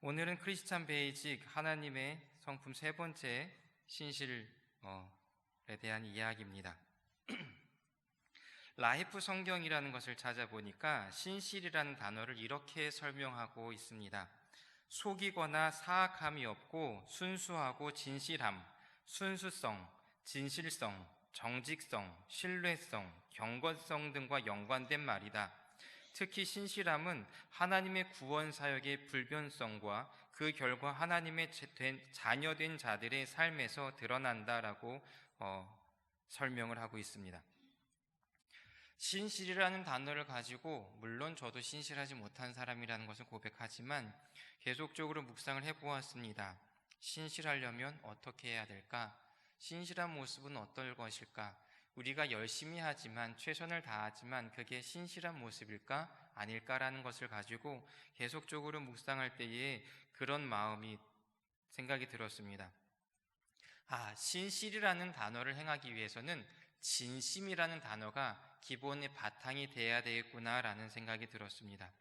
오늘은 크리스찬 베이직 하나님의 성품 세 번째 신실에 대한 이야기입니다. 라이프 성경이라는 것을 찾아보니까 신실이라는 단어를 이렇게 설명하고 있습니다. 속이거나 사악함이 없고 순수하고 진실함, 순수성, 진실성, 정직성, 신뢰성, 경건성 등과 연관된 말이다. 특히 신실함은 하나님의 구원 사역의 불변성과 그 결과 하나님의 자녀된 자들의 삶에서 드러난다라고 설명을 하고 있습니다. 신실이라는 단어를 가지고 물론 저도 신실하지 못한 사람이라는 것을 고백하지만 계속적으로 묵상을 해보았습니다. 신실하려면 어떻게 해야 될까? 신실한 모습은 어떨 것일까? 우리가 열심히 하지만 최선을 다하지만 그게 신실한 모습일까? 아닐까라는 것을 가지고 계속적으로 묵상할 때에 그런 마음이 생각이 들었습니다. 신실이라는 단어를 행하기 위해서는 진심이라는 단어가 기본의 바탕이 돼야 되겠구나라는 생각이 들었습니다.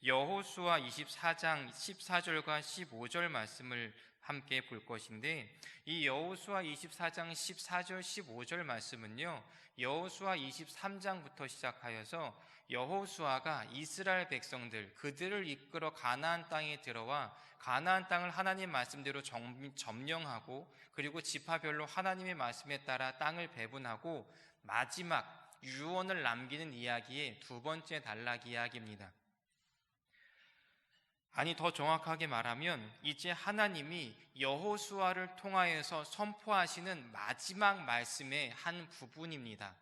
여호수아 24장 14절과 15절 말씀을 함께 볼 것인데, 이 여호수아 24장 14절 15절 말씀은요, 여호수아 23장부터 시작하여서 여호수아가 이스라엘 백성들 그들을 이끌어 가나안 땅에 들어와 가나안 땅을 하나님 말씀대로 점령하고 그리고 지파별로 하나님의 말씀에 따라 땅을 배분하고 마지막 유언을 남기는 이야기의 두 번째 단락 이야기입니다. 더 정확하게 말하면 이제 하나님이 여호수아를 통하여서 선포하시는 마지막 말씀의 한 부분입니다.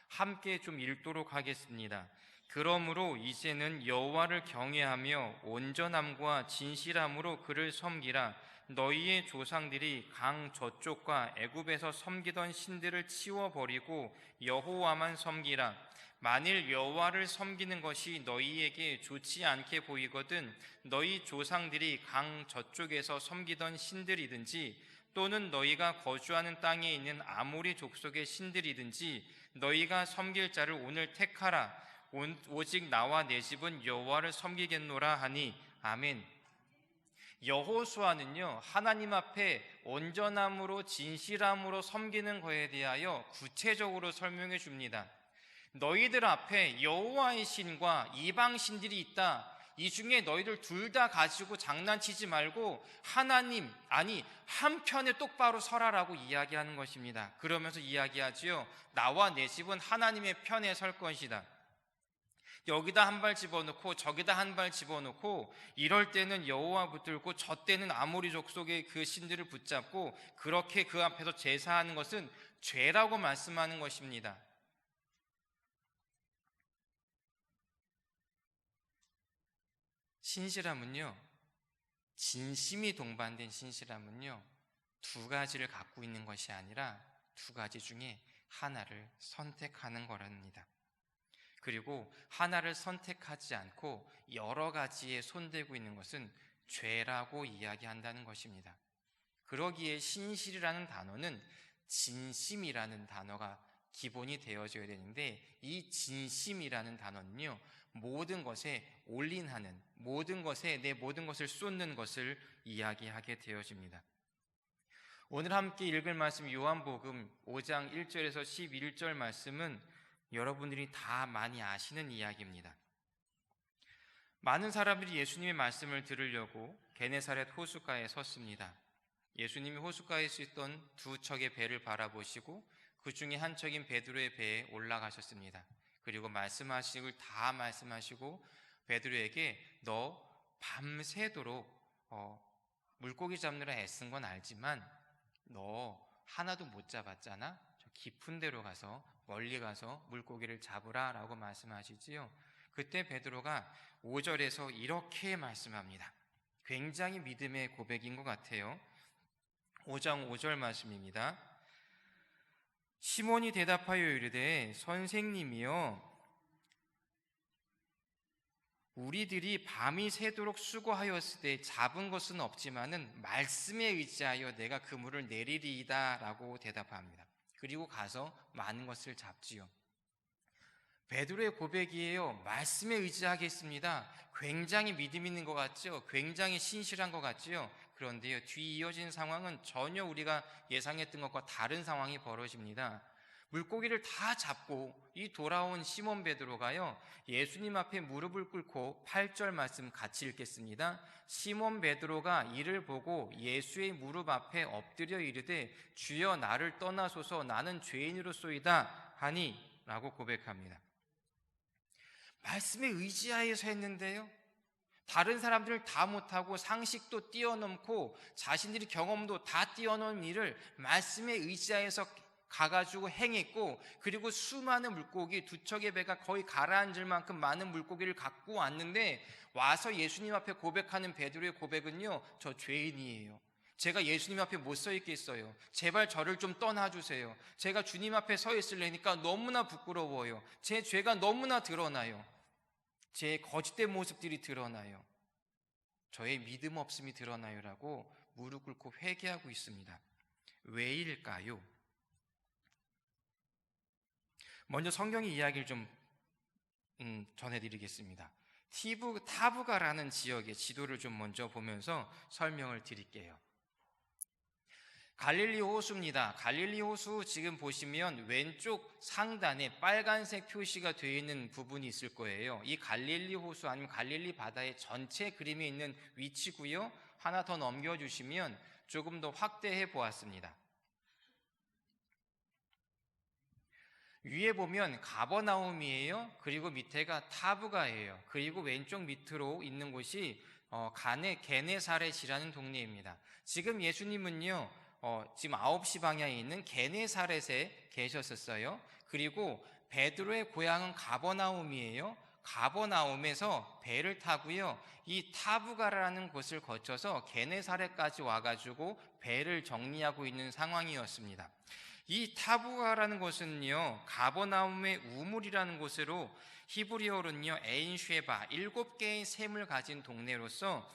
함께 좀 읽도록 하겠습니다. 그러므로 이제는 여호와를 경외하며 온전함과 진실함으로 그를 섬기라. 너희의 조상들이 강 저쪽과 애굽에서 섬기던 신들을 치워버리고 여호와만 섬기라. 만일 여호와를 섬기는 것이 너희에게 좋지 않게 보이거든 너희 조상들이 강 저쪽에서 섬기던 신들이든지 또는 너희가 거주하는 땅에 있는 아모리 족속의 신들이든지 너희가 섬길 자를 오늘 택하라. 오직 나와 내 집은 여호와를 섬기겠노라 하니 아멘. 여호수아는요, 하나님 앞에 온전함으로 진실함으로 섬기는 것에 대하여 구체적으로 설명해 줍니다. 너희들 앞에 여호와의 신과 이방 신들이 있다. 이 중에 너희들 둘 다 가지고 장난치지 말고 하나님, 한편에 똑바로 서라라고 이야기하는 것입니다. 그러면서 이야기하지요. 나와 내 집은 하나님의 편에 설 것이다. 여기다 한 발 집어넣고 저기다 한 발 집어넣고 이럴 때는 여호와 붙들고 저 때는 아모리 족속의 그 신들을 붙잡고 그렇게 그 앞에서 제사하는 것은 죄라고 말씀하는 것입니다. 신실함은요, 진심이 동반된 신실함은요, 두 가지를 갖고 있는 것이 아니라 두 가지 중에 하나를 선택하는 거랍니다. 그리고 하나를 선택하지 않고 여러 가지에 손대고 있는 것은 죄라고 이야기한다는 것입니다. 그러기에 신실이라는 단어는 진심이라는 단어가 기본이 되어져야 되는데 이 진심이라는 단어는요, 모든 것에 올인하는, 모든 것에 내 모든 것을 쏟는 것을 이야기하게 되어집니다. 오늘 함께 읽을 말씀 요한복음 5장 1절에서 11절 말씀은 여러분들이 다 많이 아시는 이야기입니다. 많은 사람들이 예수님의 말씀을 들으려고 게네사렛 호숫가에 섰습니다. 예수님이 호숫가에 있던 두 척의 배를 바라보시고 그 중에 한 척인 베드로의 배에 올라가셨습니다. 그리고 말씀하시고 다 말씀하시고 베드로에게 너 밤새도록 물고기 잡느라 애쓴 건 알지만 너 하나도 못 잡았잖아. 저 깊은 데로 가서 멀리 가서 물고기를 잡으라 라고 말씀하시지요. 그때 베드로가 5절에서 이렇게 말씀합니다. 굉장히 믿음의 고백인 것 같아요. 5장 5절 말씀입니다. 시몬이 대답하여 이르되 선생님이여 우리들이 밤이 새도록 수고하였을 때 잡은 것은 없지만은 말씀에 의지하여 내가 그물을 내리리이다 라고 대답합니다. 그리고 가서 많은 것을 잡지요. 베드로의 고백이에요. 말씀에 의지하겠습니다. 굉장히 믿음 있는 것 같죠? 굉장히 신실한 것 같죠? 그런데요, 뒤 이어진 상황은 전혀 우리가 예상했던 것과 다른 상황이 벌어집니다. 물고기를 다 잡고 이 돌아온 시몬 베드로가요, 예수님 앞에 무릎을 꿇고 8절 말씀 같이 읽겠습니다. 시몬 베드로가 이를 보고 예수의 무릎 앞에 엎드려 이르되 주여 나를 떠나소서 나는 죄인으로소이다 하니 라고 고백합니다. 말씀에 의지하여서 했는데요, 다른 사람들을 다 못하고 상식도 뛰어넘고 자신들이 경험도 다 뛰어넘은 일을 말씀에 의지하여서 가가지고 행했고, 그리고 수많은 물고기, 두 척의 배가 거의 가라앉을 만큼 많은 물고기를 갖고 왔는데 와서 예수님 앞에 고백하는 베드로의 고백은요, 저 죄인이에요. 제가 예수님 앞에 못 서 있겠어요. 제발 저를 좀 떠나주세요. 제가 주님 앞에 서 있으려니까 너무나 부끄러워요. 제 죄가 너무나 드러나요. 제 거짓된 모습들이 드러나요. 저의 믿음 없음이 드러나요 라고 무릎 꿇고 회개하고 있습니다. 왜일까요? 먼저 성경의 이야기를 좀 전해드리겠습니다. 타부가라는 지역의 지도를 좀 먼저 보면서 설명을 드릴게요. 갈릴리 호수입니다. 갈릴리 호수 지금 보시면 왼쪽 상단에 빨간색 표시가 되어 있는 부분이 있을 거예요. 이 갈릴리 호수 아니면 갈릴리 바다의 전체 그림이 있는 위치고요. 하나 더 넘겨주시면 조금 더 확대해 보았습니다. 위에 보면 가버나움이에요. 그리고 밑에가 타부가예요. 그리고 왼쪽 밑으로 있는 곳이 게네사렛이라는 동네입니다. 지금 예수님은요, 지금 9시 방향에 있는 게네사렛에 계셨었어요. 그리고 베드로의 고향은 가버나움이에요. 가버나움에서 배를 타고요, 이 타부가라는 곳을 거쳐서 게네사렛까지 와가지고 배를 정리하고 있는 상황이었습니다. 이 타부가라는 곳은요, 가버나움의 우물이라는 곳으로 히브리어로는요, 에인쉐바 7개의 샘을 가진 동네로서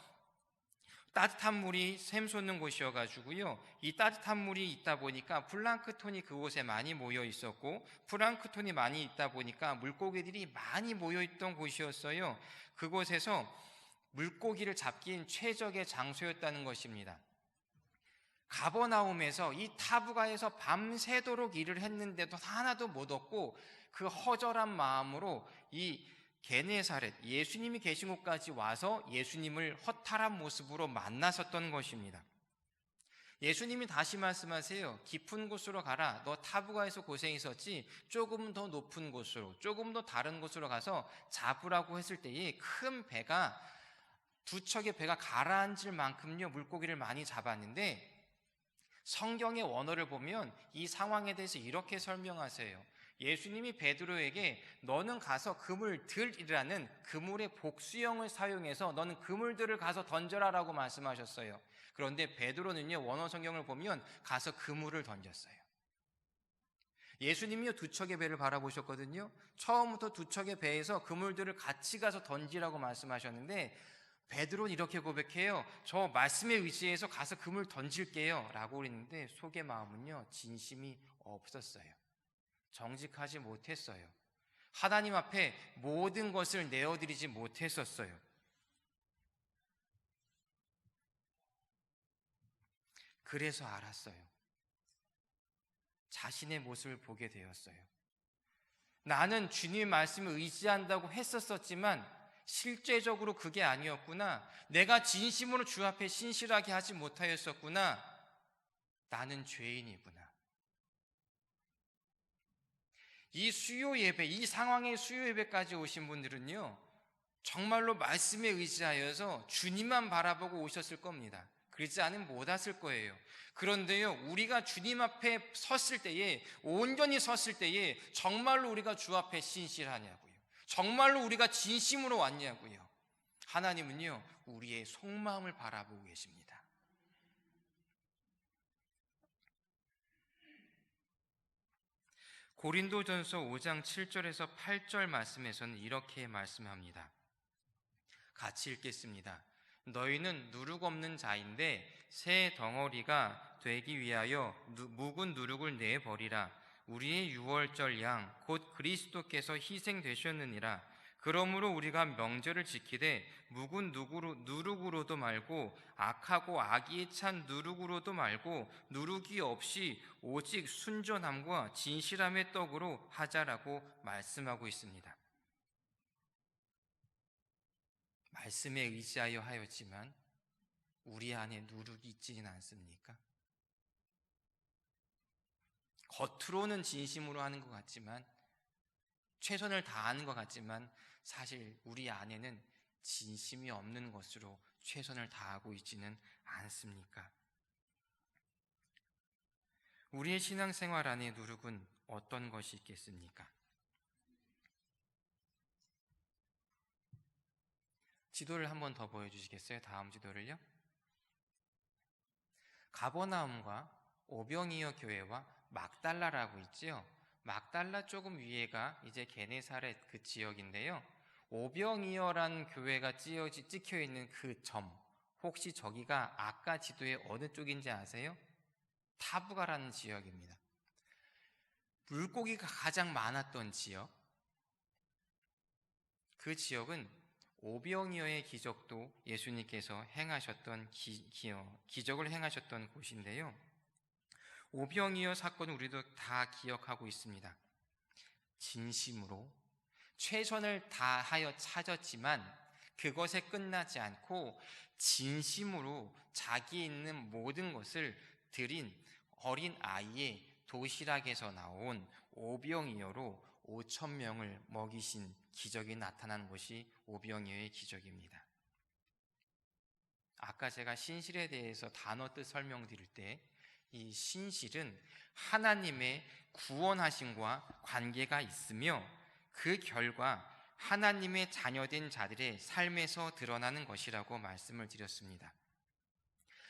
따뜻한 물이 샘솟는 곳이어가지고요, 이 따뜻한 물이 있다 보니까 플랑크톤이 그곳에 많이 모여 있었고, 플랑크톤이 많이 있다 보니까 물고기들이 많이 모여 있던 곳이었어요. 그곳에서 물고기를 잡기엔 최적의 장소였다는 것입니다. 가버나움에서 이 타부가에서 밤새도록 일을 했는데도 하나도 못 얻고 그 허절한 마음으로 이 게네사렛, 예수님이 계신 곳까지 와서 예수님을 허탈한 모습으로 만나셨던 것입니다. 예수님이 다시 말씀하세요. 깊은 곳으로 가라. 너 타부가에서 고생했었지. 조금 더 높은 곳으로, 조금 더 다른 곳으로 가서 잡으라고 했을 때에 큰 배가, 두 척의 배가 가라앉을 만큼요 물고기를 많이 잡았는데, 성경의 원어를 보면 이 상황에 대해서 이렇게 설명하세요. 예수님이 베드로에게 너는 가서 그물들이라는 그물의 복수형을 사용해서 너는 그물들을 가서 던져라라고 말씀하셨어요. 그런데 베드로는요, 원어 성경을 보면 가서 그물을 던졌어요. 예수님이요, 두 척의 배를 바라보셨거든요. 처음부터 두 척의 배에서 그물들을 같이 가서 던지라고 말씀하셨는데, 베드로는 이렇게 고백해요. 저 말씀에 의지해서 가서 그물 던질게요 라고 그랬는데 속의 마음은요, 진심이 없었어요. 정직하지 못했어요. 하나님 앞에 모든 것을 내어드리지 못했었어요. 그래서 알았어요. 자신의 모습을 보게 되었어요. 나는 주님의 말씀을 의지한다고 했었지만 실제적으로 그게 아니었구나. 내가 진심으로 주 앞에 신실하게 하지 못하였었구나. 나는 죄인이구나. 이 수요 예배, 이 상황의 수요 예배까지 오신 분들은요, 정말로 말씀에 의지하여서 주님만 바라보고 오셨을 겁니다. 그렇지 않으면 못 왔을 거예요. 그런데요, 우리가 주님 앞에 섰을 때에, 온전히 섰을 때에 정말로 우리가 주 앞에 신실하냐고요. 정말로 우리가 진심으로 왔냐고요. 하나님은요, 우리의 속마음을 바라보고 계십니다. 고린도전서 5장 7절에서 8절 말씀에서는 이렇게 말씀합니다. 같이 읽겠습니다. 너희는 누룩 없는 자인데 새 덩어리가 되기 위하여 묵은 누룩을 내버리라. 우리의 유월절 양 곧 그리스도께서 희생되셨느니라. 그러므로 우리가 명절을 지키되 묵은 누룩으로도 말고 악하고 악의에 찬 누룩으로도 말고 누룩이 없이 오직 순전함과 진실함의 떡으로 하자라고 말씀하고 있습니다. 말씀에 의지하여 하였지만 우리 안에 누룩이 있지는 않습니까? 겉으로는 진심으로 하는 것 같지만, 최선을 다하는 것 같지만 사실 우리 안에는 진심이 없는 것으로 최선을 다하고 있지는 않습니까? 우리의 신앙생활 안에 누룩은 어떤 것이 있겠습니까? 지도를 한번 더 보여주시겠어요? 다음 지도를요. 가버나움과 오병이어 교회와 막달라라고 있지요. 막달라 조금 위에가 이제 게네사렛 그 지역인데요. 오병이어라는 교회가 찍혀 있는 그 점, 혹시 저기가 아까 지도의 어느 쪽인지 아세요? 타부가라는 지역입니다. 물고기가 가장 많았던 지역. 그 지역은 오병이어의 기적도 예수님께서 행하셨던 기적을 행하셨던 곳인데요. 오병이어 사건은 우리도 다 기억하고 있습니다. 진심으로 최선을 다하여 찾았지만 그것에 끝나지 않고 진심으로 자기 있는 모든 것을 드린 어린 아이의 도시락에서 나온 오병이어로 5,000명을 먹이신 기적이 나타난 것이 오병이어의 기적입니다. 아까 제가 신실에 대해서 단어 뜻 설명드릴 때 이 신실은 하나님의 구원하심과 관계가 있으며 그 결과 하나님의 자녀된 자들의 삶에서 드러나는 것이라고 말씀을 드렸습니다.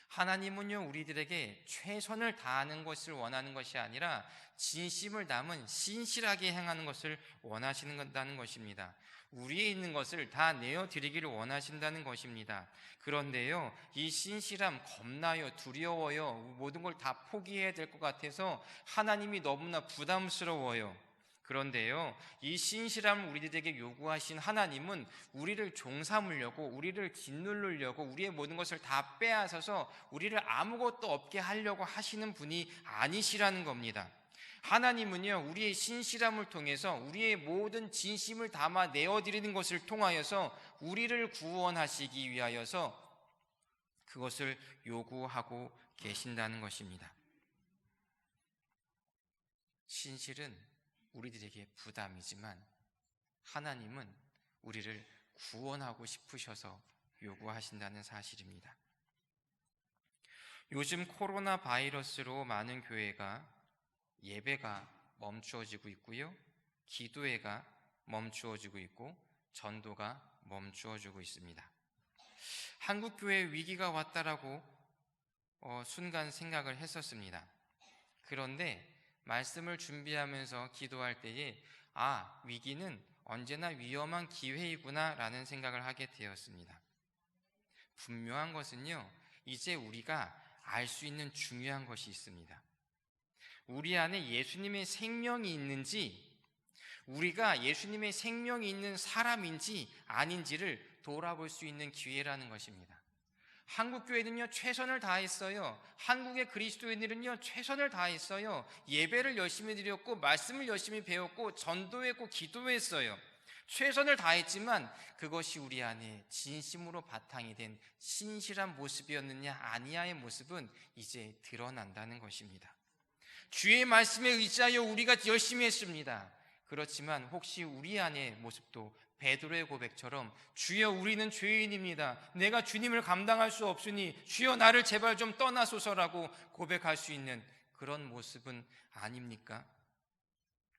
하나님은요, 우리들에게 최선을 다하는 것을 원하는 것이 아니라 진심을 담은 신실하게 행하는 것을 원하시는 것입니다. 우리에 있는 것을 다 내어드리기를 원하신다는 것입니다. 그런데요, 이 신실함 겁나요, 두려워요, 모든 걸 다 포기해야 될 것 같아서 하나님이 너무나 부담스러워요. 그런데요, 이 신실함을 우리들에게 요구하신 하나님은 우리를 종삼으려고, 우리를 짓누르려고, 우리의 모든 것을 다 빼앗아서 우리를 아무것도 없게 하려고 하시는 분이 아니시라는 겁니다. 하나님은요, 우리의 신실함을 통해서 우리의 모든 진심을 담아 내어드리는 것을 통하여서 우리를 구원하시기 위하여서 그것을 요구하고 계신다는 것입니다. 신실은 우리들에게 부담이지만 하나님은 우리를 구원하고 싶으셔서 요구하신다는 사실입니다. 요즘 코로나 바이러스로 많은 교회가 예배가 멈추어지고 있고요, 기도회가 멈추어지고 있고 전도가 멈추어지고 있습니다. 한국교회에 위기가 왔다라고 순간 생각을 했었습니다. 그런데 말씀을 준비하면서 기도할 때에 위기는 언제나 위험한 기회이구나 라는 생각을 하게 되었습니다. 분명한 것은요, 이제 우리가 알 수 있는 중요한 것이 있습니다. 우리 안에 예수님의 생명이 있는지, 우리가 예수님의 생명이 있는 사람인지 아닌지를 돌아볼 수 있는 기회라는 것입니다. 한국교회는요, 최선을 다했어요. 한국의 그리스도인들은요, 최선을 다했어요. 예배를 열심히 드렸고 말씀을 열심히 배웠고 전도했고 기도했어요. 최선을 다했지만 그것이 우리 안에 진심으로 바탕이 된 신실한 모습이었느냐 아니냐의 모습은 이제 드러난다는 것입니다. 주의 말씀에 의지하여 우리가 열심히 했습니다. 그렇지만 혹시 우리 안의 모습도 베드로의 고백처럼 주여 우리는 죄인입니다, 내가 주님을 감당할 수 없으니 주여 나를 제발 좀 떠나소서라고 고백할 수 있는 그런 모습은 아닙니까?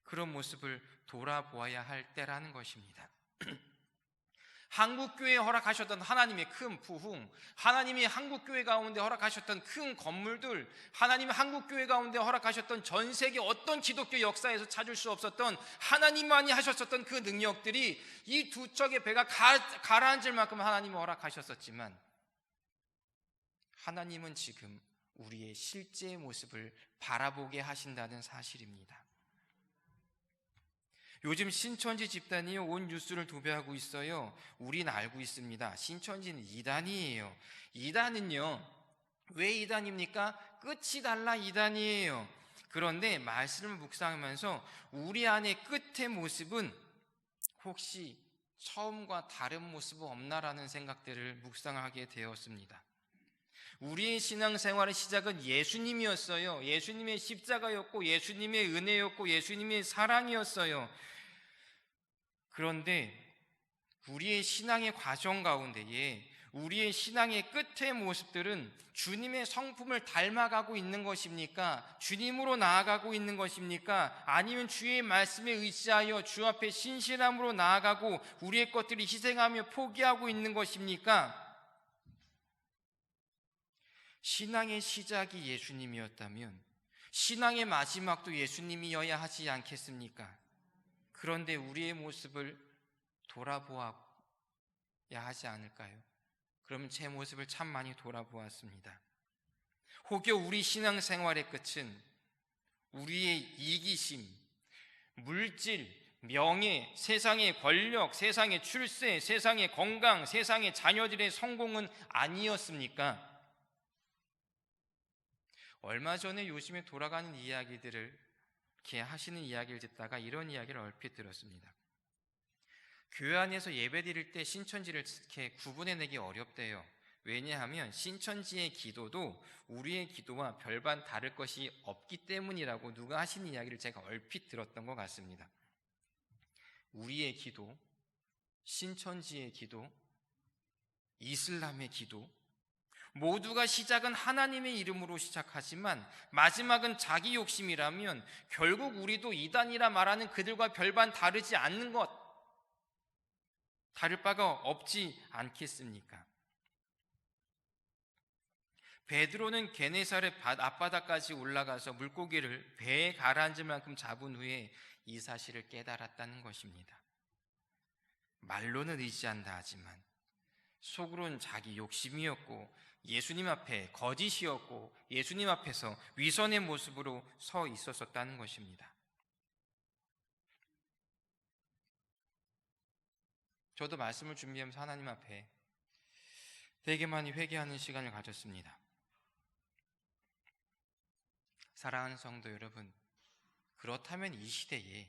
그런 모습을 돌아보아야 할 때라는 것입니다. 한국교회에 허락하셨던 하나님의 큰 부흥, 하나님이 한국교회 가운데 허락하셨던 큰 건물들, 하나님이 한국교회 가운데 허락하셨던 전 세계 어떤 기독교 역사에서 찾을 수 없었던 하나님만이 하셨었던 그 능력들이 이 두 척의 배가 가라앉을 만큼 하나님이 허락하셨었지만 하나님은 지금 우리의 실제 모습을 바라보게 하신다는 사실입니다. 요즘 신천지 집단이요, 온 뉴스를 도배하고 있어요. 우린 알고 있습니다. 신천지는 이단이에요. 이단은요, 왜 이단입니까? 끝이 달라 이단이에요. 그런데 말씀을 묵상하면서 우리 안의 끝의 모습은 혹시 처음과 다른 모습은 없나라는 생각들을 묵상하게 되었습니다. 우리의 신앙생활의 시작은 예수님이었어요. 예수님의 십자가였고 예수님의 은혜였고 예수님의 사랑이었어요. 그런데 우리의 신앙의 과정 가운데에 우리의 신앙의 끝의 모습들은 주님의 성품을 닮아가고 있는 것입니까? 주님으로 나아가고 있는 것입니까? 아니면 주의 말씀에 의지하여 주 앞에 신실함으로 나아가고 우리의 것들을 희생하며 포기하고 있는 것입니까? 신앙의 시작이 예수님이었다면 신앙의 마지막도 예수님이어야 하지 않겠습니까? 그런데 우리의 모습을 돌아보아야 하지 않을까요? 그러면 제 모습을 참 많이 돌아보았습니다. 혹여 우리 신앙생활의 끝은 우리의 이기심, 물질, 명예, 세상의 권력, 세상의 출세, 세상의 건강, 세상의 자녀들의 성공은 아니었습니까? 얼마 전에 요즘에 돌아가는 이야기들을 이렇게 하시는 이야기를 듣다가 이런 이야기를 얼핏 들었습니다. 교회 안에서 예배 드릴 때 신천지를 이렇게 구분해내기 어렵대요. 왜냐하면 신천지의 기도도 우리의 기도와 별반 다를 것이 없기 때문이라고 누가 하시는 이야기를 제가 얼핏 들었던 것 같습니다. 우리의 기도, 신천지의 기도, 이슬람의 기도, 모두가 시작은 하나님의 이름으로 시작하지만 마지막은 자기 욕심이라면 결국 우리도 이단이라 말하는 그들과 별반 다르지 않는 것, 다를 바가 없지 않겠습니까? 베드로는 게네사렛 앞바다까지 올라가서 물고기를 배에 가라앉을 만큼 잡은 후에 이 사실을 깨달았다는 것입니다. 말로는 의지한다 하지만 속으로는 자기 욕심이었고 예수님 앞에 거짓이었고 예수님 앞에서 위선의 모습으로 서 있었다는 것입니다. 저도 말씀을 준비하면서 하나님 앞에 되게 많이 회개하는 시간을 가졌습니다. 사랑하는 성도 여러분, 그렇다면 이 시대에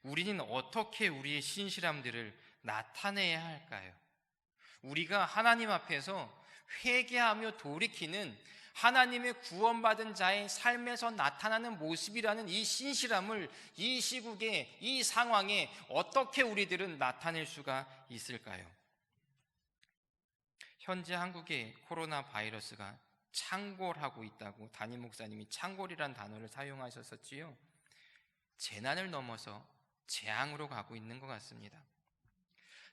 우리는 어떻게 우리의 신실함들을 나타내야 할까요? 우리가 하나님 앞에서 회개하며 돌이키는 하나님의 구원받은 자의 삶에서 나타나는 모습이라는 이 신실함을 이 시국에, 이 상황에 어떻게 우리들은 나타낼 수가 있을까요? 현재 한국의 코로나 바이러스가 창궐하고 있다고 담임 목사님이 창궐이란 단어를 사용하셨었지요. 재난을 넘어서 재앙으로 가고 있는 것 같습니다.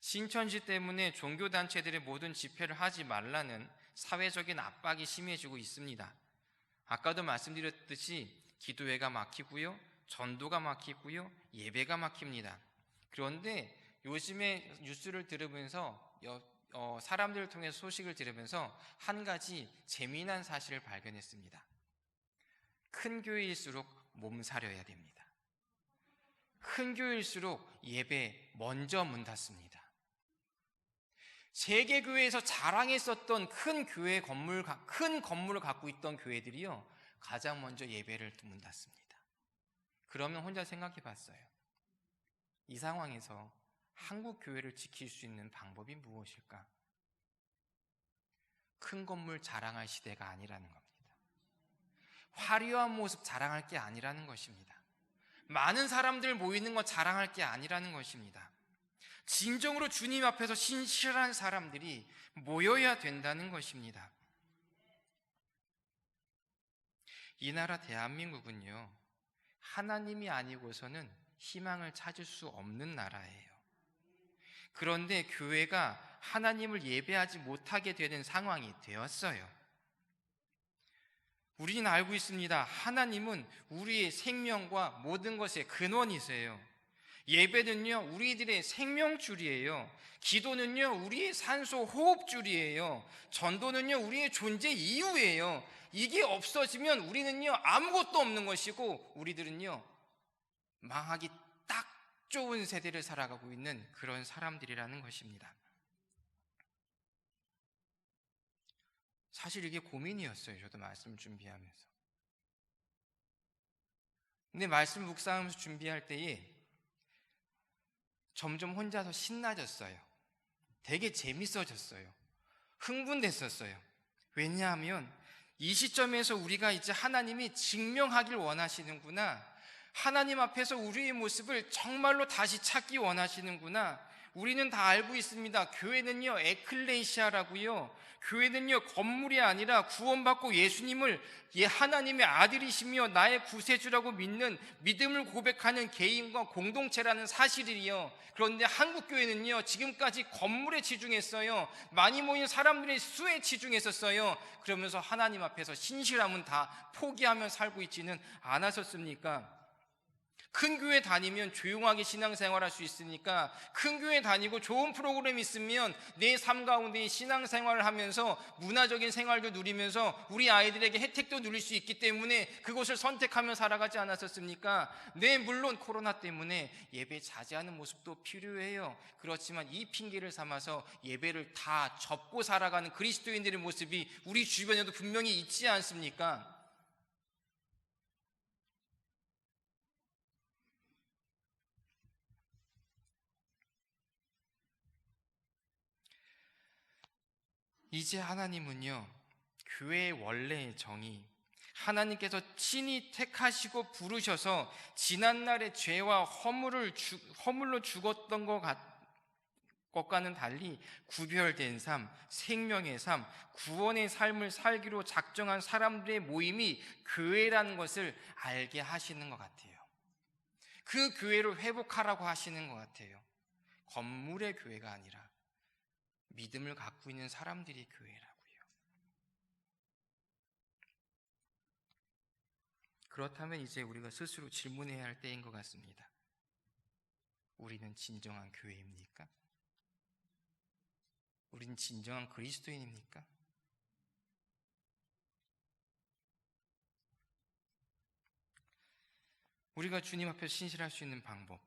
신천지 때문에 종교단체들의 모든 집회를 하지 말라는 사회적인 압박이 심해지고 있습니다. 아까도 말씀드렸듯이 기도회가 막히고요, 전도가 막히고요, 예배가 막힙니다. 그런데 요즘에 뉴스를 들으면서 사람들을 통해 소식을 들으면서 한 가지 재미난 사실을 발견했습니다. 큰 교회일수록 몸살려야 됩니다. 큰 교회일수록 예배 먼저 문 닫습니다. 세계교회에서 자랑했었던 큰 건물을 갖고 있던 교회들이요, 가장 먼저 예배를 문 닫습니다. 그러면 혼자 생각해 봤어요. 이 상황에서 한국 교회를 지킬 수 있는 방법이 무엇일까? 큰 건물 자랑할 시대가 아니라는 겁니다. 화려한 모습 자랑할 게 아니라는 것입니다. 많은 사람들 모이는 거 자랑할 게 아니라는 것입니다. 진정으로 주님 앞에서 신실한 사람들이 모여야 된다는 것입니다. 이 나라 대한민국은요, 하나님이 아니고서는 희망을 찾을 수 없는 나라예요. 그런데 교회가 하나님을 예배하지 못하게 되는 상황이 되었어요. 우리는 알고 있습니다. 하나님은 우리의 생명과 모든 것의 근원이세요. 예배는요, 우리들의 생명줄이에요. 기도는요, 우리의 산소 호흡줄이에요. 전도는요, 우리의 존재 이유예요. 이게 없어지면 우리는요, 아무것도 없는 것이고 우리들은요, 망하기 딱 좋은 세대를 살아가고 있는 그런 사람들이라는 것입니다. 사실 이게 고민이었어요. 저도 말씀 준비하면서. 근데 말씀 묵상하면서 준비할 때에 점점 혼자서 신나졌어요. 되게 재밌어졌어요. 흥분됐었어요. 왜냐하면 이 시점에서 우리가 이제 하나님이 증명하길 원하시는구나, 하나님 앞에서 우리의 모습을 정말로 다시 찾기 원하시는구나, 우리는 다 알고 있습니다. 교회는요, 에클레시아라고요. 교회는요, 건물이 아니라 구원받고 예수님을 하나님의 아들이시며 나의 구세주라고 믿는, 믿음을 고백하는 개인과 공동체라는 사실이요. 그런데 한국 교회는요, 지금까지 건물에 치중했어요. 많이 모인 사람들의 수에 치중했었어요. 그러면서 하나님 앞에서 신실함은 다 포기하며 살고 있지는 않았었습니까? 큰 교회 다니면 조용하게 신앙생활할 수 있으니까, 큰 교회 다니고 좋은 프로그램 있으면 내 삶 가운데 신앙생활을 하면서 문화적인 생활도 누리면서 우리 아이들에게 혜택도 누릴 수 있기 때문에 그것을 선택하며 살아가지 않았었습니까? 네, 물론 코로나 때문에 예배 자제하는 모습도 필요해요. 그렇지만 이 핑계를 삼아서 예배를 다 접고 살아가는 그리스도인들의 모습이 우리 주변에도 분명히 있지 않습니까? 이제 하나님은요, 교회의 원래의 정의, 하나님께서 친히 택하시고 부르셔서 지난날의 죄와 허물로 죽었던 것과는 달리 구별된 삶, 생명의 삶, 구원의 삶을 살기로 작정한 사람들의 모임이 교회라는 것을 알게 하시는 것 같아요. 그 교회를 회복하라고 하시는 것 같아요. 건물의 교회가 아니라 믿음을 갖고 있는 사람들이 교회라고요. 그렇다면 이제 우리가 스스로 질문해야 할 때인 것 같습니다. 우리는 진정한 교회입니까? 우리는 진정한 그리스도인입니까? 우리가 주님 앞에 신실할 수 있는 방법,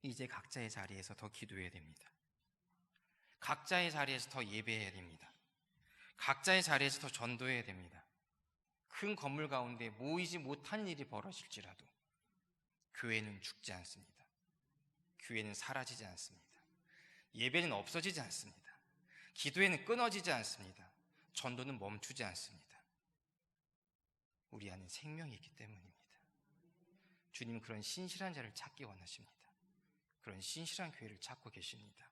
이제 각자의 자리에서 더 기도해야 됩니다. 각자의 자리에서 더 예배해야 됩니다. 각자의 자리에서 더 전도해야 됩니다. 큰 건물 가운데 모이지 못한 일이 벌어질지라도 교회는 죽지 않습니다. 교회는 사라지지 않습니다. 예배는 없어지지 않습니다. 기도회는 끊어지지 않습니다. 전도는 멈추지 않습니다. 우리 안에 생명이 있기 때문입니다. 주님은 그런 신실한 자를 찾기 원하십니다. 그런 신실한 교회를 찾고 계십니다.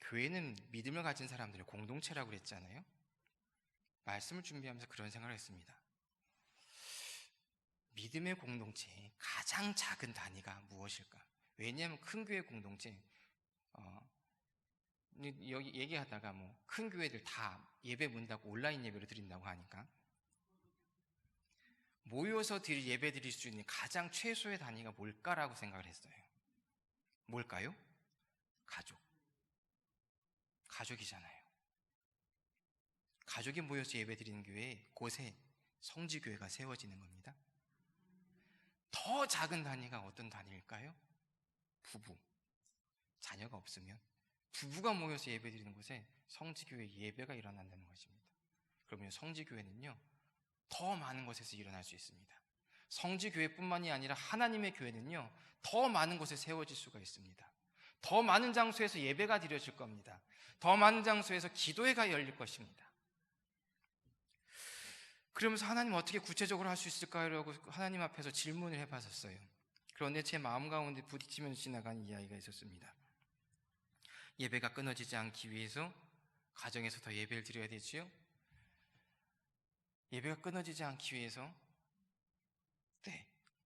교회는 믿음을 가진 사람들의 공동체라고 그랬잖아요. 말씀을 준비하면서 그런 생각을 했습니다. 믿음의 공동체의 가장 작은 단위가 무엇일까? 왜냐하면 큰 교회 공동체, 여기 얘기하다가 큰 교회들 다 예배 문 닫고 온라인 예배를 드린다고 하니까, 모여서 예배 드릴 수 있는 가장 최소의 단위가 뭘까라고 생각을 했어요. 뭘까요? 가족이잖아요. 가족이 모여서 예배 드리는 교회에 곳에 성지교회가 세워지는 겁니다. 더 작은 단위가 어떤 단위일까요? 부부. 자녀가 없으면 부부가 모여서 예배 드리는 곳에 성지교회 예배가 일어난다는 것입니다. 그러면 성지교회는요, 더 많은 곳에서 일어날 수 있습니다. 성지교회뿐만이 아니라 하나님의 교회는요, 더 많은 곳에 세워질 수가 있습니다. 더 많은 장소에서 예배가 드려질 겁니다. 더 많은 장소에서 기도회가 열릴 것입니다. 그러면서 하나님 어떻게 구체적으로 할 수 있을까요? 라고 하나님 앞에서 질문을 해봤었어요. 그런데 제 마음 가운데 부딪히면서 지나간 이야기가 있었습니다. 예배가 끊어지지 않기 위해서 가정에서 더 예배를 드려야 되지요. 예배가 끊어지지 않기 위해서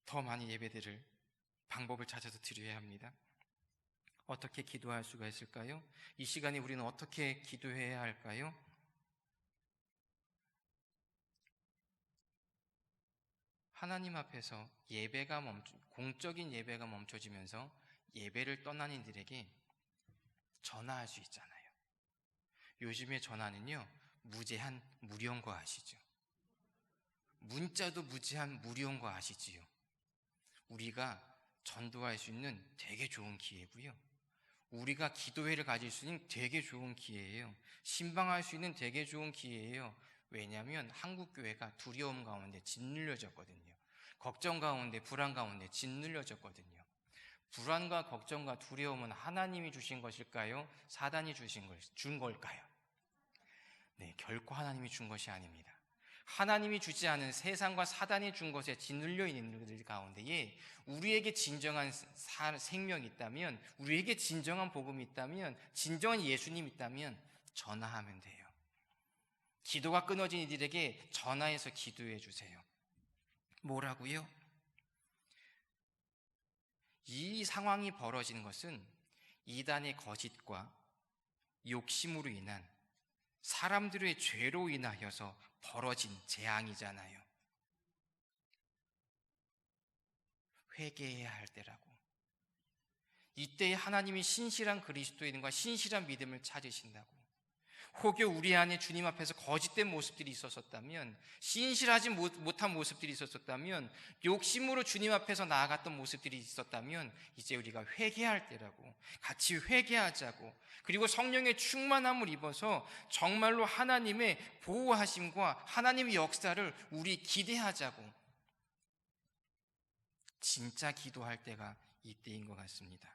더 많이 예배들을 방법을 찾아서 드려야 합니다. 어떻게 기도할 수가 있을까요? 이 시간에 우리는 어떻게 기도해야 할까요? 하나님 앞에서 공적인 예배가 멈춰지면서 예배를 떠난 이들에게 전화할 수 있잖아요. 요즘의 전화는요, 무제한 무료인 거 아시죠? 문자도 무제한 무료인 거 아시지요? 우리가 전도할 수 있는 되게 좋은 기회고요. 우리가 기도회를 가질 수 있는 되게 좋은 기회예요. 신방할 수 있는 되게 좋은 기회예요. 왜냐하면 한국교회가 두려움 가운데 짓눌려졌거든요. 걱정 가운데, 불안 가운데 짓눌려졌거든요. 불안과 걱정과 두려움은 하나님이 주신 것일까요? 사단이 준 걸까요? 네, 결코 하나님이 준 것이 아닙니다. 하나님이 주지 않은 세상과 사단이 준 것에 짓눌려 있는 것들 가운데에 우리에게 진정한 생명이 있다면, 우리에게 진정한 복음이 있다면, 진정한 예수님이 있다면 전화하면 돼요. 기도가 끊어진 이들에게 전화해서 기도해 주세요. 뭐라고요? 이 상황이 벌어지는 것은 이단의 거짓과 욕심으로 인한 사람들의 죄로 인하여서 벌어진 재앙이잖아요. 회개해야 할 때라고. 이때에 하나님이 신실한 그리스도인과 신실한 믿음을 찾으신다고. 혹여 우리 안에 주님 앞에서 거짓된 모습들이 있었다면, 신실하지 못한 모습들이 있었다면, 욕심으로 주님 앞에서 나아갔던 모습들이 있었다면 이제 우리가 회개할 때라고. 같이 회개하자고. 그리고 성령의 충만함을 입어서 정말로 하나님의 보호하심과 하나님의 역사를 우리 기대하자고. 진짜 기도할 때가 이때인 것 같습니다.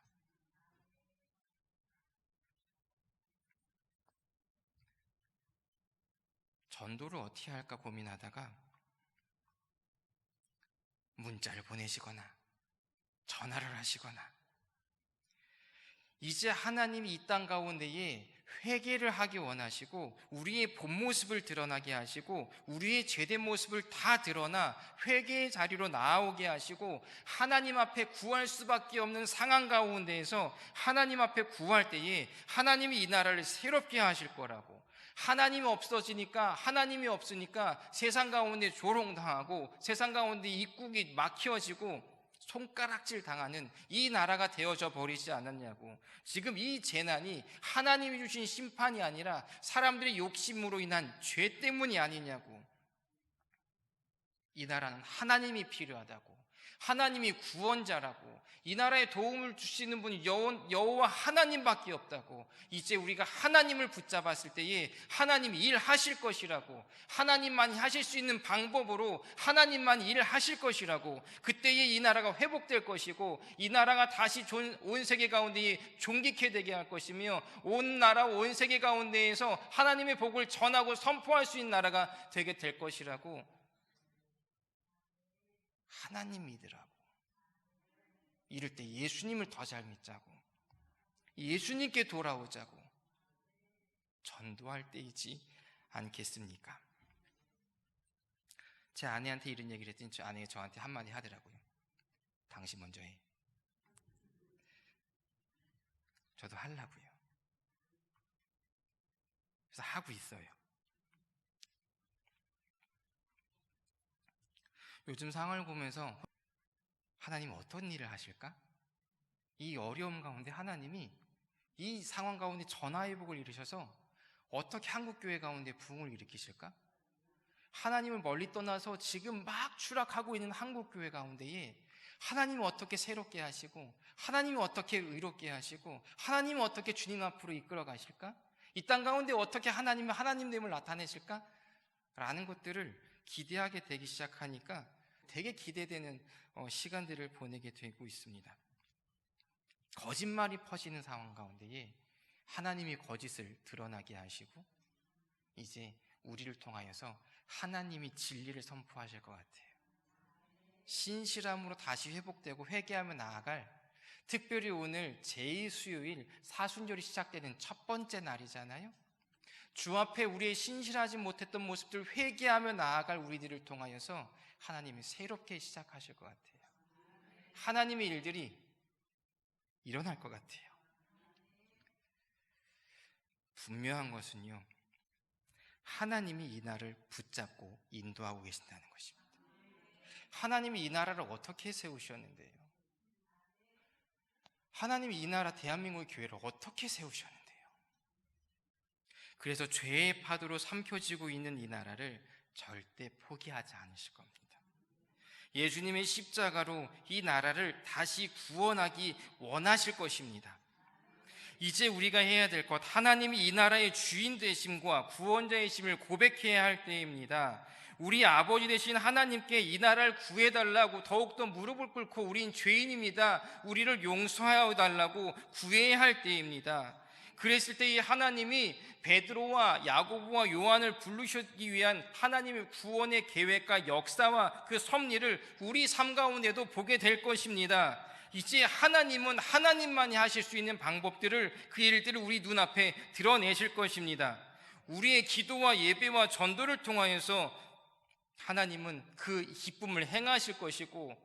전도를 어떻게 할까 고민하다가 문자를 보내시거나 전화를 하시거나, 이제 하나님이 이 땅 가운데에 회개를 하기 원하시고 우리의 본 모습을 드러나게 하시고 우리의 죄된 모습을 다 드러나 회개의 자리로 나오게 하시고 하나님 앞에 구할 수밖에 없는 상황 가운데에서 하나님 앞에 구할 때에 하나님이 이 나라를 새롭게 하실 거라고. 하나님이 없으니까 세상 가운데 조롱당하고 세상 가운데 입국이 막혀지고 손가락질 당하는 이 나라가 되어져 버리지 않았냐고. 지금 이 재난이 하나님이 주신 심판이 아니라 사람들의 욕심으로 인한 죄 때문이 아니냐고. 이 나라는 하나님이 필요하다고. 하나님이 구원자라고. 이 나라에 도움을 주시는 분이 여호와 하나님밖에 없다고. 이제 우리가 하나님을 붙잡았을 때에 하나님이 일하실 것이라고. 하나님만이 하실 수 있는 방법으로 하나님만이 일하실 것이라고. 그때에 이 나라가 회복될 것이고 이 나라가 다시 온 세계 가운데에 존귀케 되게 할 것이며 온 나라 온 세계 가운데에서 하나님의 복을 전하고 선포할 수 있는 나라가 되게 될 것이라고. 하나님 믿으라고. 이럴 때 예수님을 더 잘 믿자고. 예수님께 돌아오자고. 전도할 때이지 않겠습니까? 제 아내한테 이런 얘기를 했더니 제 아내가 저한테 한마디 하더라고요. 당신 먼저 해. 저도 하려고요. 그래서 하고 있어요. 요즘 상황을 보면서 하나님 어떤 일을 하실까? 이 어려움 가운데 하나님이 이 상황 가운데 전화위복을 이루셔서 어떻게 한국교회 가운데 부흥을 일으키실까? 하나님을 멀리 떠나서 지금 막 추락하고 있는 한국교회 가운데에 하나님은 어떻게 새롭게 하시고 하나님은 어떻게 의롭게 하시고 하나님은 어떻게 주님 앞으로 이끌어 가실까? 이 땅 가운데 어떻게 하나님은 하나님됨을 나타내실까? 라는 것들을 기대하게 되기 시작하니까 되게 기대되는 시간들을 보내게 되고 있습니다. 거짓말이 퍼지는 상황 가운데에 하나님이 거짓을 드러나게 하시고 이제 우리를 통하여서 하나님이 진리를 선포하실 것 같아요. 신실함으로 다시 회복되고 회개하며 나아갈, 특별히 오늘 제2수요일 사순절이 시작되는 첫 번째 날이잖아요. 주 앞에 우리의 신실하지 못했던 모습들 회개하며 나아갈 우리들을 통하여서 하나님이 새롭게 시작하실 것 같아요. 하나님의 일들이 일어날 것 같아요. 분명한 것은요, 하나님이 이 나라를 붙잡고 인도하고 계신다는 것입니다. 하나님이 이 나라를 어떻게 세우셨는데요? 하나님이 이 나라 대한민국의 교회를 어떻게 세우셨는데요? 그래서 죄의 파도로 삼켜지고 있는 이 나라를 절대 포기하지 않으실 겁니다. 예수님의 십자가로 이 나라를 다시 구원하기 원하실 것입니다. 이제 우리가 해야 될 것, 하나님이 이 나라의 주인 되심과 구원자이심을 고백해야 할 때입니다. 우리 아버지 되신 하나님께 이 나라를 구해달라고 더욱더 무릎을 꿇고 우린 죄인입니다, 우리를 용서하여 달라고 구해야 할 때입니다. 그랬을 때 이 하나님이 베드로와 야고보와 요한을 부르시기 위한 하나님의 구원의 계획과 역사와 그 섭리를 우리 삶 가운데도 보게 될 것입니다. 이제 하나님은 하나님만이 하실 수 있는 방법들을, 그 일들을 우리 눈앞에 드러내실 것입니다. 우리의 기도와 예배와 전도를 통하여서 하나님은 그 기쁨을 행하실 것이고,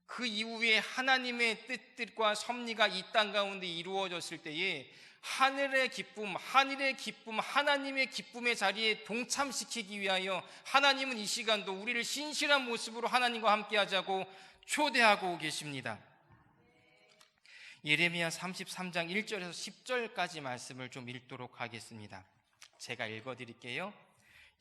그 이후에 하나님의 뜻과 섭리가 이 땅 가운데 이루어졌을 때에 하늘의 기쁨, 하나님의 기쁨의 자리에 동참시키기 위하여 하나님은 이 시간도 우리를 신실한 모습으로 하나님과 함께 하자고 초대하고 계십니다. 예레미야 33장 1절에서 10절까지 말씀을 좀 읽도록 하겠습니다. 제가 읽어드릴게요.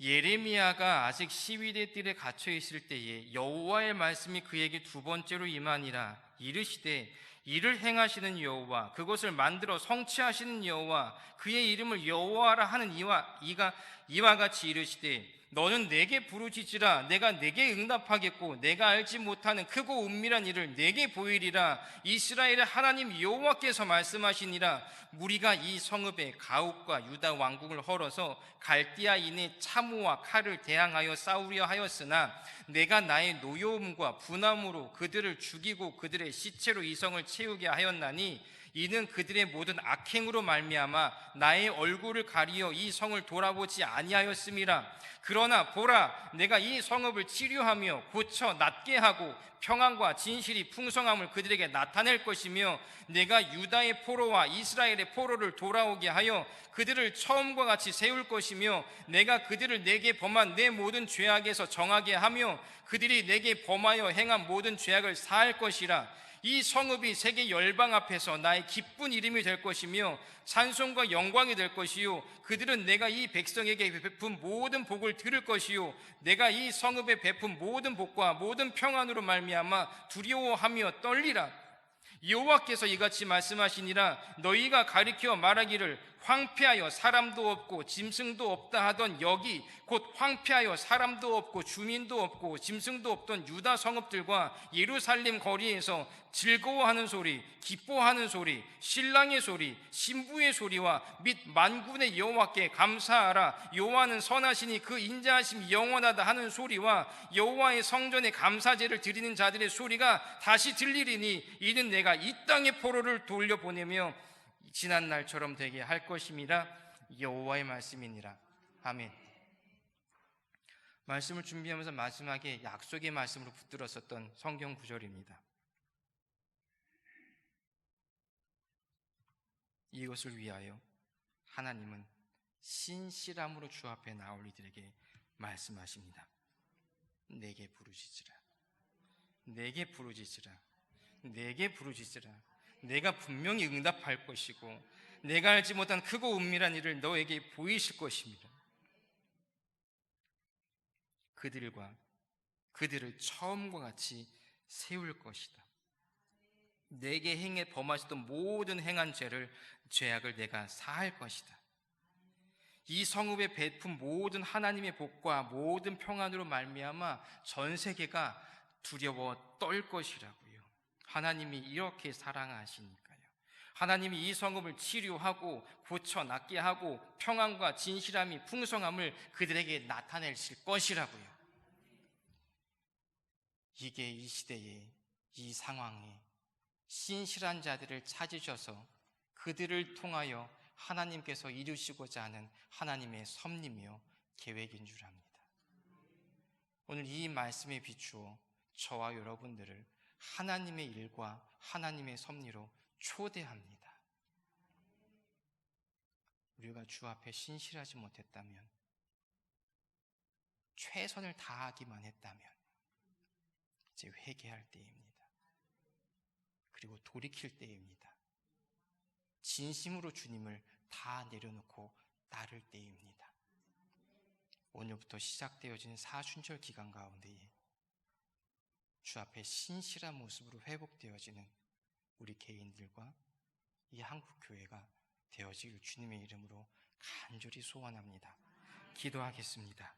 예레미야가 아직 시위대 뜰에 갇혀 있을 때에 여호와의 말씀이 그에게 두 번째로 임하니라. 이르시되 이를 행하시는 여호와, 그것을 만들어 성취하시는 여호와, 그의 이름을 여호와라 하는 이와 같이 이르시되 너는 내게 부르짖으라. 내가 내게 응답하겠고 내가 알지 못하는 크고 은밀한 일을 내게 보이리라. 이스라엘의 하나님 여호와께서 말씀하시니라. 무리가 이 성읍에 가옥과 유다 왕궁을 헐어서 갈대아인의 차무와 칼을 대항하여 싸우려 하였으나 내가 나의 노여움과 분함으로 그들을 죽이고 그들의 시체로 이 성을 채우게 하였나니 이는 그들의 모든 악행으로 말미암아 나의 얼굴을 가리어 이 성을 돌아보지 아니하였음이라. 그러나 보라, 내가 이 성읍을 치료하며 고쳐 낫게 하고 평안과 진실이 풍성함을 그들에게 나타낼 것이며 내가 유다의 포로와 이스라엘의 포로를 돌아오게 하여 그들을 처음과 같이 세울 것이며 내가 그들을 내게 범한 내 모든 죄악에서 정하게 하며 그들이 내게 범하여 행한 모든 죄악을 사할 것이라. 이 성읍이 세계 열방 앞에서 나의 기쁜 이름이 될 것이며 찬송과 영광이 될 것이요 그들은 내가 이 백성에게 베푼 모든 복을 들을 것이요 내가 이 성읍에 베푼 모든 복과 모든 평안으로 말미암아 두려워하며 떨리라. 여호와께서 이같이 말씀하시니라. 너희가 가리켜 말하기를 황폐하여 사람도 없고 짐승도 없다 하던 여기 곧 황폐하여 사람도 없고 주민도 없고 짐승도 없던 유다 성읍들과 예루살렘 거리에서 즐거워하는 소리, 기뻐하는 소리, 신랑의 소리, 신부의 소리와 및 만군의 여호와께 감사하라. 여호와는 선하시니 그 인자하심이 영원하다 하는 소리와 여호와의 성전에 감사제를 드리는 자들의 소리가 다시 들리리니 이는 내가 이 땅의 포로를 돌려보내며 지난 날처럼 되게 할 것임이라. 여호와의 말씀이니라. 아멘. 말씀을 준비하면서 마지막에 약속의 말씀으로 붙들었었던 성경 구절입니다. 이것을 위하여 하나님은 신실함으로 주 앞에 나올 이들에게 말씀하십니다. 내게 부르짖으라. 내게 부르짖으라. 내게 부르짖으라. 내가 분명히 응답할 것이고 내가 알지 못한 크고 은밀한 일을 너에게 보이실 것입니다. 그들을 처음과 같이 세울 것이다. 내게 범하셨던 모든 행한 죄악을 내가 사할 것이다. 이 성읍에 베푼 모든 하나님의 복과 모든 평안으로 말미암아 전 세계가 두려워 떨 것이라고요. 하나님이 이렇게 사랑하시니까요. 하나님이 이 성읍을 치료하고 고쳐 낫게 하고 평안과 진실함이 풍성함을 그들에게 나타내실 것이라고요. 이게 이 시대에, 이 상황에 신실한 자들을 찾으셔서 그들을 통하여 하나님께서 이루시고자 하는 하나님의 섭리며 계획인 줄 압니다. 오늘 이 말씀에 비추어 저와 여러분들을 하나님의 일과 하나님의 섭리로 초대합니다. 우리가 주 앞에 신실하지 못했다면, 최선을 다하기만 했다면 이제 회개할 때입니다. 그리고 돌이킬 때입니다. 진심으로 주님을 다 내려놓고 따를 때입니다. 오늘부터 시작되어진 사순절 기간 가운데에 주 앞에 신실한 모습으로 회복되어지는 우리 개인들과 이 한국교회가 되어질 주님의 이름으로 간절히 소원합니다. 기도하겠습니다.